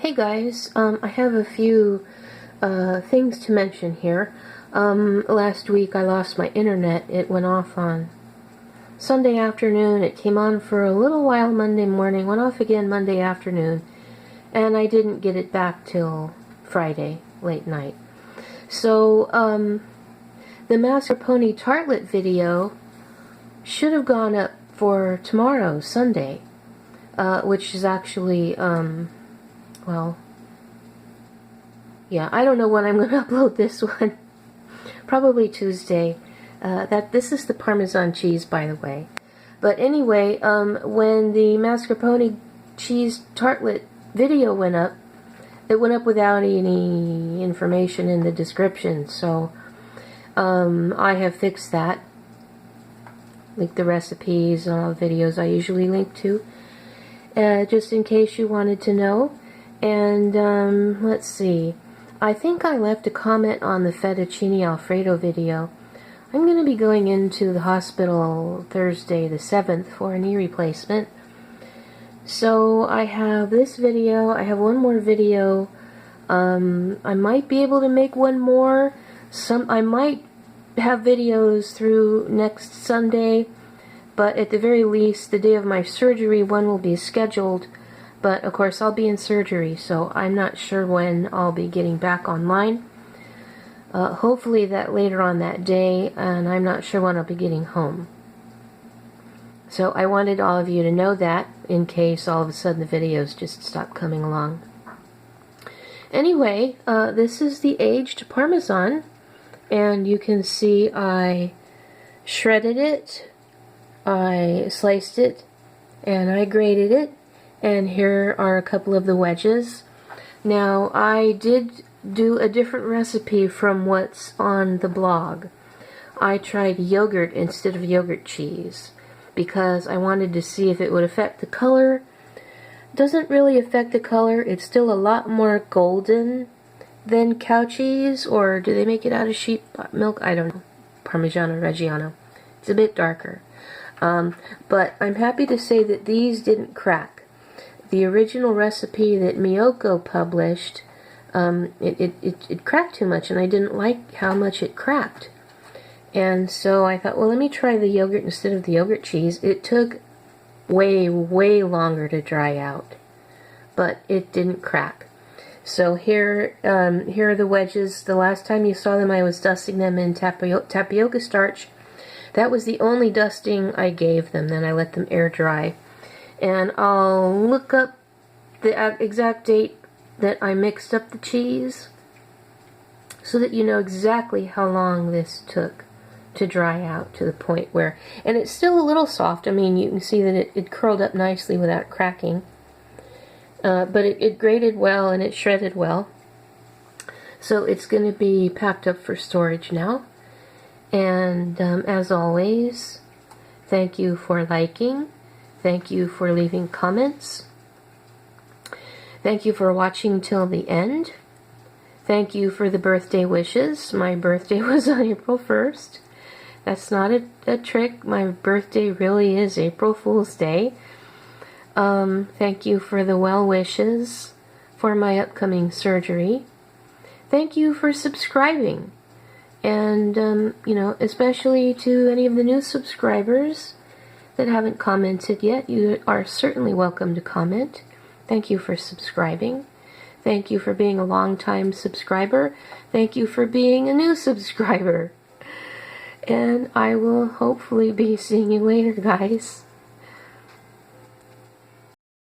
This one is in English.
Hey guys, I have a few things to mention here. Last week I lost my internet. It went off on Sunday afternoon. It came on for a little while Monday morning, went off again Monday afternoon, and I didn't get it back till Friday, late night. So, the mascarpone tartlet video should have gone up for tomorrow, Sunday, which is actually, well, yeah, I don't know when I'm going to upload this one. Probably Tuesday. This is the Parmesan cheese, by the way. But anyway, when the mascarpone cheese tartlet video went up, it went up without any information in the description. So I have fixed that. Link the recipes and all the videos I usually link to, just in case you wanted to know. And let's see, I think I left a comment on the fettuccine alfredo video. I'm going to be going into the hospital Thursday the 7th for a knee replacement. So I have this video, I have one more video. I might be able to make one more. I might have videos through next Sunday, but at the very least, the day of my surgery, one will be scheduled. But of course I'll be in surgery, so I'm not sure when I'll be getting back online. Hopefully that later on that day, and I'm not sure when I'll be getting home. So I wanted all of you to know that, in case all of a sudden the videos just stop coming along. Anyway, this is the aged Parmesan, and you can see I shredded it, I sliced it, and I grated it. And here are a couple of the wedges. Now, I did do a different recipe from what's on the blog. I tried yogurt instead of yogurt cheese because I wanted to see if it would affect the color. Doesn't really affect the color. It's still a lot more golden than cow cheese, or do they make it out of sheep milk? I don't know. Parmigiano Reggiano. It's a bit darker. But I'm happy to say that these didn't crack. The original recipe that Miyoko published, it cracked too much, and I didn't like how much it cracked. And so I thought, well, let me try the yogurt instead of the yogurt cheese. It took way, way longer to dry out, but it didn't crack. So here are the wedges. The last time you saw them, I was dusting them in tapioca starch. That was the only dusting I gave them. Then I let them air dry. And I'll look up the exact date that I mixed up the cheese so that you know exactly how long this took to dry out to the point where, and it's still a little soft. I mean, you can see that it curled up nicely without cracking, but it grated well and it shredded well. So it's going to be packed up for storage now. And as always, thank you for liking. Thank you for leaving comments. Thank you for watching till the end. Thank you for the birthday wishes. My birthday was on April 1st. That's not a trick. My birthday really is April Fool's Day. Thank you for the well wishes for my upcoming surgery. Thank you for subscribing. And, you know, especially to any of the new subscribers that haven't commented yet, you are certainly welcome to comment. Thank you for subscribing. Thank you for being a long-time subscriber. Thank you for being a new subscriber. And I will hopefully be seeing you later, guys.